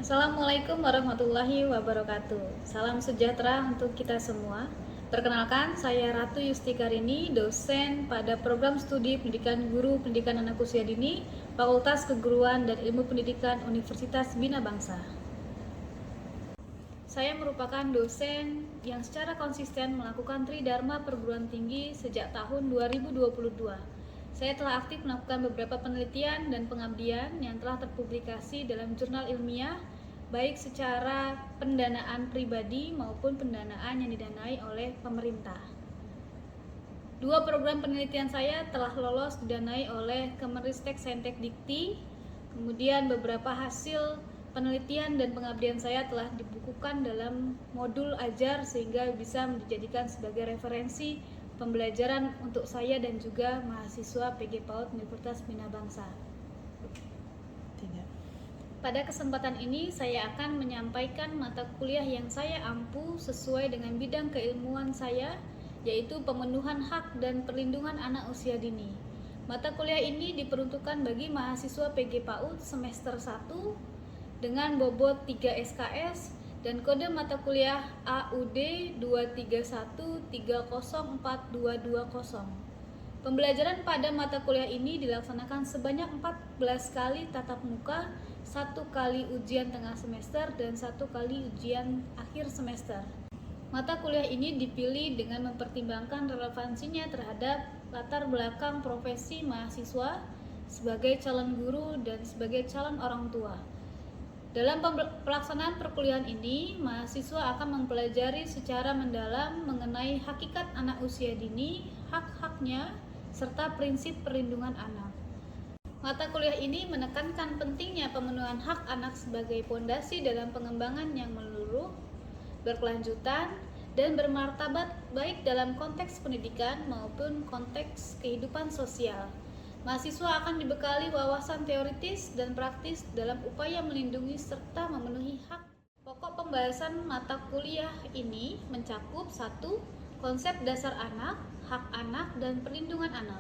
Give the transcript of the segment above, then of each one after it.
Assalamualaikum warahmatullahi wabarakatuh. Salam sejahtera untuk kita semua. Perkenalkan, saya Ratu Yustikarini, dosen pada program studi pendidikan guru pendidikan anak usia dini, Fakultas Keguruan dan Ilmu Pendidikan Universitas Bina Bangsa. Saya merupakan dosen yang secara konsisten melakukan Tridharma perguruan tinggi sejak tahun 2022. Saya telah aktif melakukan beberapa penelitian dan pengabdian yang telah terpublikasi dalam jurnal ilmiah, baik secara pendanaan pribadi maupun pendanaan yang didanai oleh pemerintah. 2 program penelitian saya telah lolos didanai oleh Kemenristek Saintek Dikti, kemudian beberapa hasil penelitian dan pengabdian saya telah dibukukan dalam modul ajar sehingga bisa dijadikan sebagai referensi pembelajaran untuk saya dan juga mahasiswa PG PAUD Universitas Bina Bangsa. Pada kesempatan ini saya akan menyampaikan mata kuliah yang saya ampu sesuai dengan bidang keilmuan saya, yaitu pemenuhan hak dan perlindungan anak usia dini. Mata kuliah ini diperuntukkan bagi mahasiswa PG PAUD semester 1 dengan bobot 3 SKS dan kode mata kuliah AUD 231304220. Pembelajaran pada mata kuliah ini dilaksanakan sebanyak 14 kali tatap muka, 1 kali ujian tengah semester, dan 1 kali ujian akhir semester. Mata kuliah ini dipilih dengan mempertimbangkan relevansinya terhadap latar belakang profesi mahasiswa sebagai calon guru dan sebagai calon orang tua. Dalam pelaksanaan perkuliahan ini, mahasiswa akan mempelajari secara mendalam mengenai hakikat anak usia dini, hak-haknya, serta prinsip perlindungan anak. Mata kuliah ini menekankan pentingnya pemenuhan hak anak sebagai pondasi dalam pengembangan yang menyeluruh, berkelanjutan, dan bermartabat baik dalam konteks pendidikan maupun konteks kehidupan sosial. Mahasiswa akan dibekali wawasan teoritis dan praktis dalam upaya melindungi serta memenuhi hak. Pokok pembahasan mata kuliah ini mencakup 1. Konsep dasar anak, hak anak, dan perlindungan anak.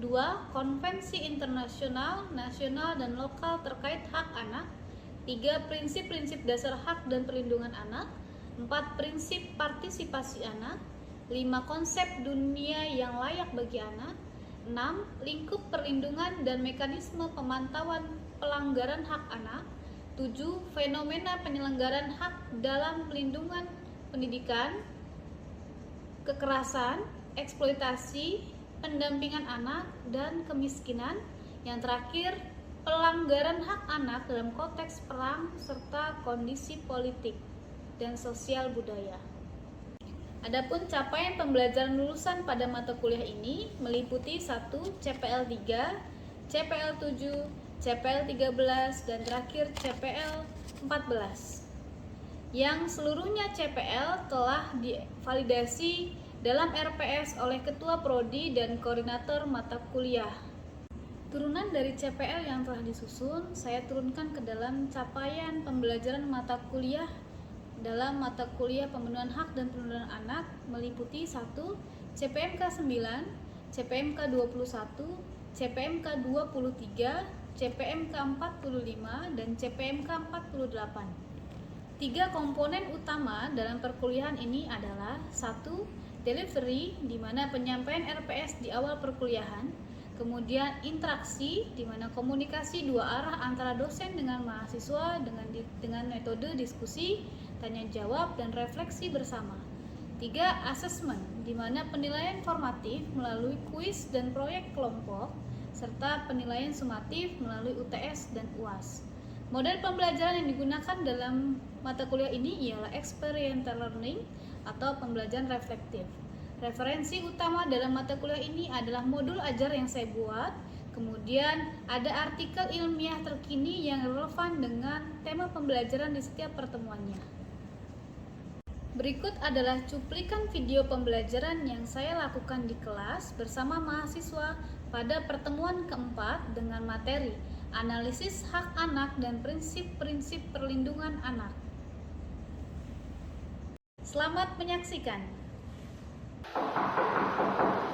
2. Konvensi internasional, nasional, dan lokal terkait hak anak. 3. Prinsip-prinsip dasar hak dan perlindungan anak. 4. Prinsip partisipasi anak. 5. Konsep dunia yang layak bagi anak. 6. Lingkup perlindungan dan mekanisme pemantauan pelanggaran hak anak. 7. Fenomena penyelenggaraan hak dalam pelindungan pendidikan, kekerasan, eksploitasi, pendampingan anak, dan kemiskinan. Yang terakhir, pelanggaran hak anak dalam konteks perang serta kondisi politik dan sosial budaya. Adapun capaian pembelajaran lulusan pada mata kuliah ini meliputi 1. CPL 3, CPL 7, CPL 13, dan terakhir CPL 14. Yang seluruhnya CPL telah divalidasi dalam RPS oleh Ketua Prodi dan Koordinator mata kuliah. Turunan dari CPL yang telah disusun, saya turunkan ke dalam capaian pembelajaran mata kuliah dalam mata kuliah pemenuhan hak dan perlindungan anak meliputi 1. CPMK 9, CPMK 21, CPMK 23, CPMK 45, dan CPMK 48. 3 komponen utama dalam perkuliahan ini adalah 1. Delivery, di mana penyampaian RPS di awal perkuliahan, kemudian interaksi, di mana komunikasi 2 arah antara dosen dengan mahasiswa dengan metode diskusi, tanya jawab, dan refleksi bersama. 3. Assessment, di mana penilaian formatif melalui kuis dan proyek kelompok, serta penilaian sumatif melalui UTS dan UAS. Model pembelajaran yang digunakan dalam mata kuliah ini ialah experiential learning atau pembelajaran reflektif. Referensi utama dalam mata kuliah ini adalah modul ajar yang saya buat, kemudian ada artikel ilmiah terkini yang relevan dengan tema pembelajaran di setiap pertemuannya. Berikut adalah cuplikan video pembelajaran yang saya lakukan di kelas bersama mahasiswa pada pertemuan keempat dengan materi analisis hak anak dan prinsip-prinsip perlindungan anak. Selamat menyaksikan. Assalamualaikum.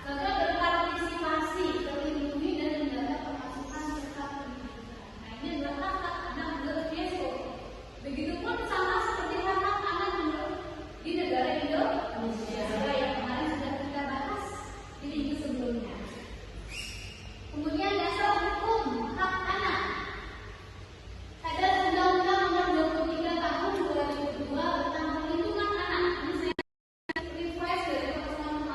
Serta berpartisipasi, terlindungi dan menjaga pemasukan serta pendidikan. Nah, ini adalah hak anak menurut UNESCO. Begitupun sama seperti hak anak menurut di negara Indonesia yang kemarin sudah kita bahas di minggu sebelumnya. Kemudian dasar hukum hak anak ada Undang-Undang Nomor 23 Tahun 2002 tentang perlindungan anak. Ini saya revise dari pertemuan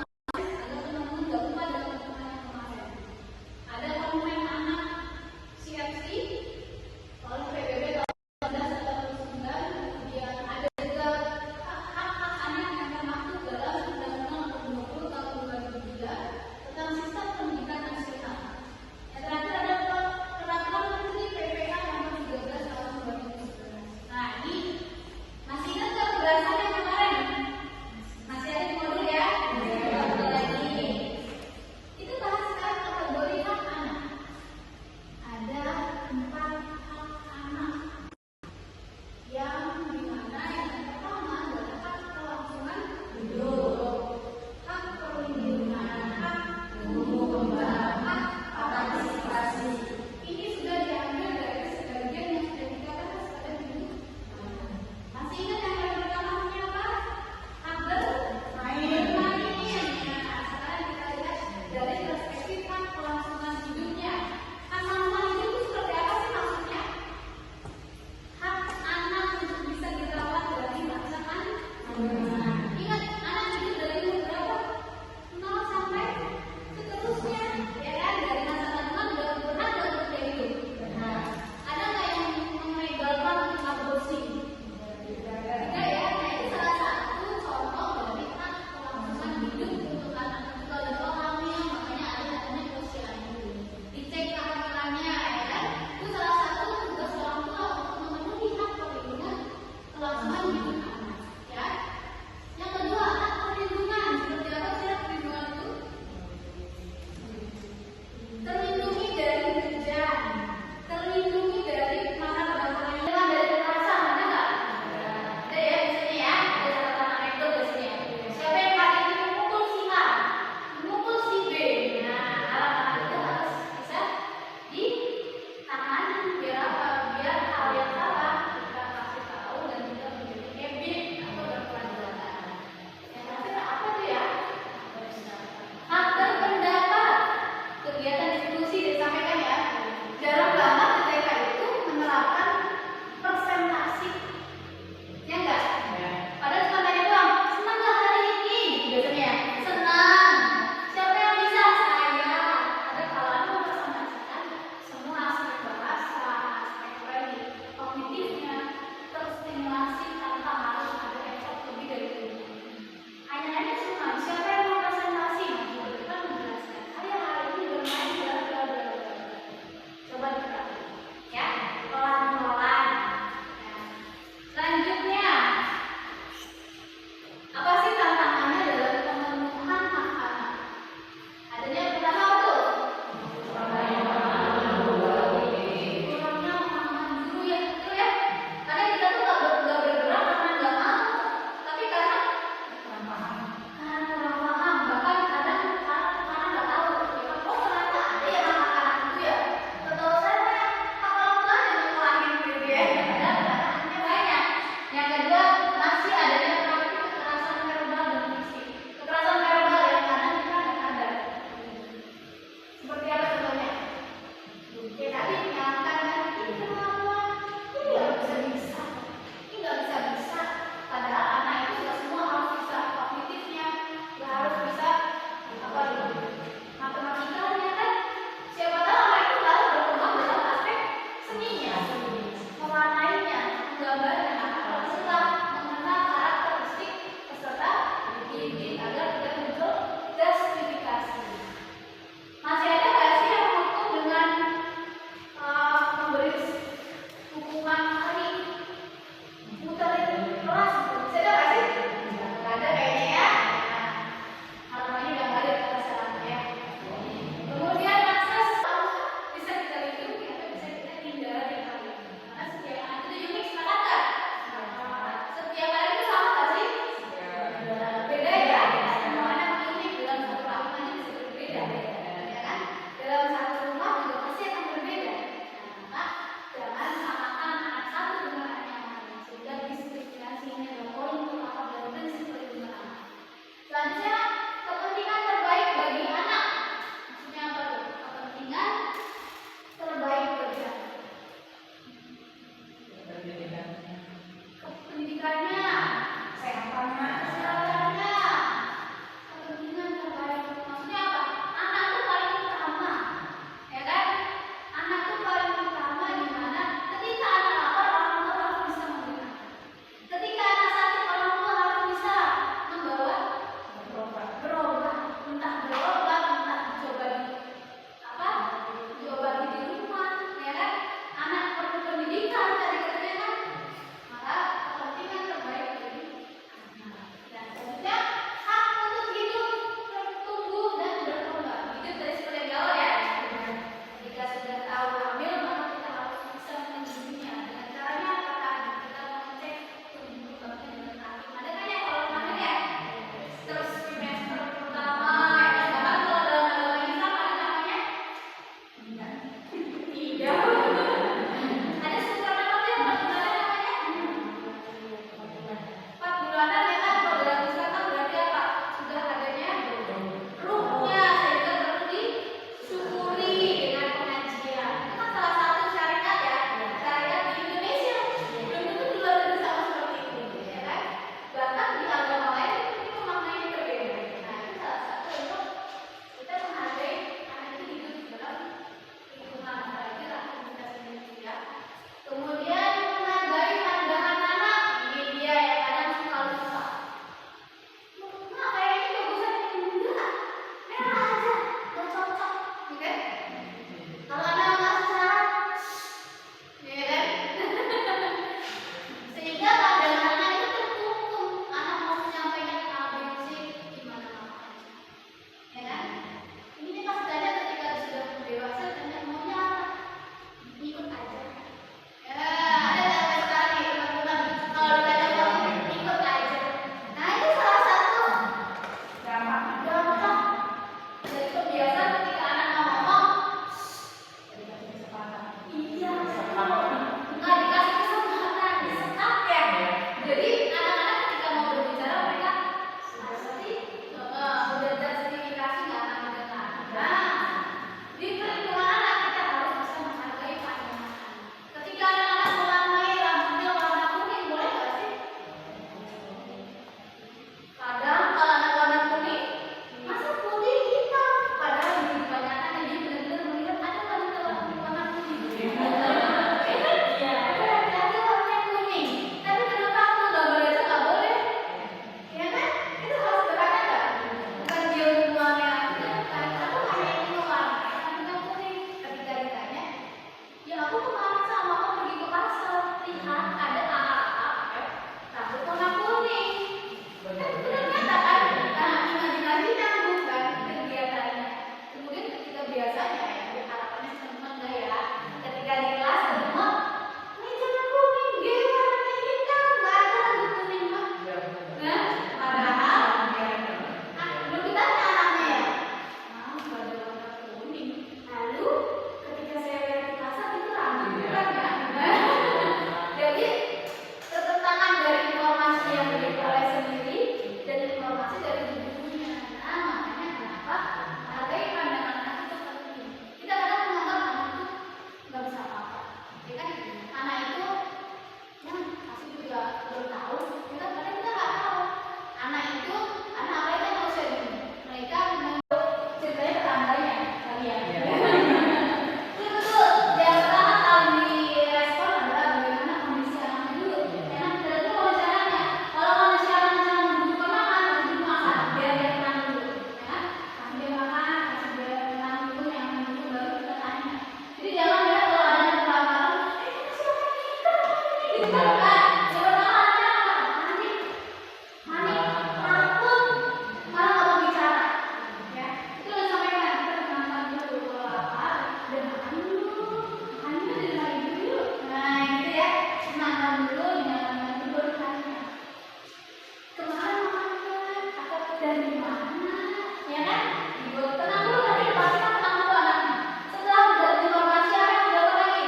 ya kan? Ibu tenang dulu, nanti pastikan tenang dulu anaknya. Setelah udah informasi apa yang dilakukan lagi?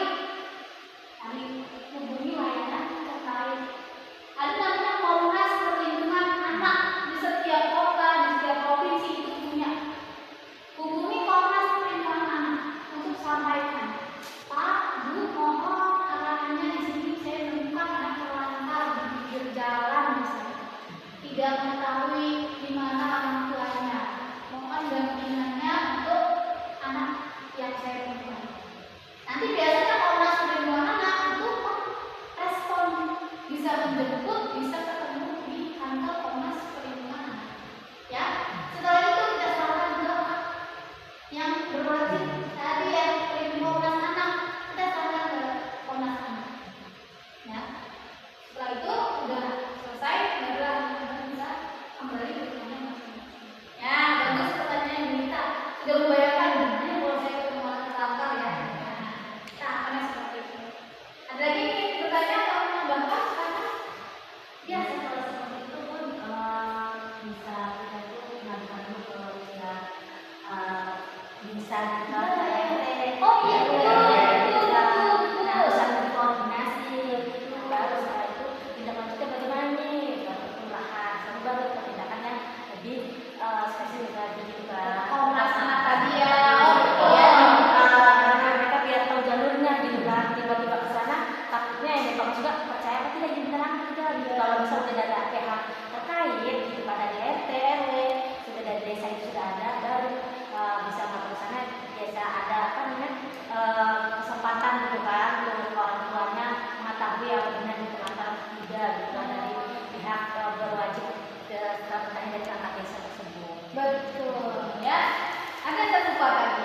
Kami hubungi layanan terkait. Ada namanya Komnas Perlindungan Anak di setiap kota, di setiap provinsi itu punya. Hubungi Komnas Perlindungan Anak untuk sampaikan, Pak, Bu, mohon anaknya di sini saya menemukan anak terlantar di pinggir jalan misalnya, tidak mengetahui di mana orang tuanya. Mohon dampingannya untuk anak yang saya temukan. Nanti biasanya Komnas Perlindungan Anak itu respon, bisa menjemput, bisa ketemu di kantor Komnas Perlindungan Anak. Ya, setelah itu kita serahkan ke yang berwajib tadi yang perlindungan Komnas Anak, kita serahkan ke Komnas Anak. Ya, setelah itu udah selesai, barulah anak-anak bisa kembali ke rumahnya masing-masing. Ya, bagus pertanyaan yang kita sudah membayangkan gimana kalau saya ketemu anak terlantar ya. Nah, akannya seperti itu. Ada lagi yang ingin bertanya atau menambahkan? Karena Ya, kalau seperti itu pun bisa kita tuh mengajukan dulu ke bisa juga oh iya, betul. nah bisa berkoordinasi gitu. Baru setelah itu tindak lanjutnya bagaimana nih, baru kelurahan, baru ke tindakan yang lebih spesifik lagi gitu kan. Komnas Anak tadi ya. Karena mereka biar tahu jalurnya gitu kan, tiba-tiba ke sana takutnya yang mereka juga percaya apa tidak jadi tenang juga gitu. Kalau misalnya sudah ada pihak terkait gitu pada RT RW sudah dari desa itu sudah ada, baru bisa masuk ke sana, biasa ada apa namanya kesempatan gitu kan untuk orang tuanya mengetahui apa benar itu antara tidak gitu kan dari pihak berwajib setelah bertanya dari anak desa tersebut. Betul ya. Ada yang terlupa tadi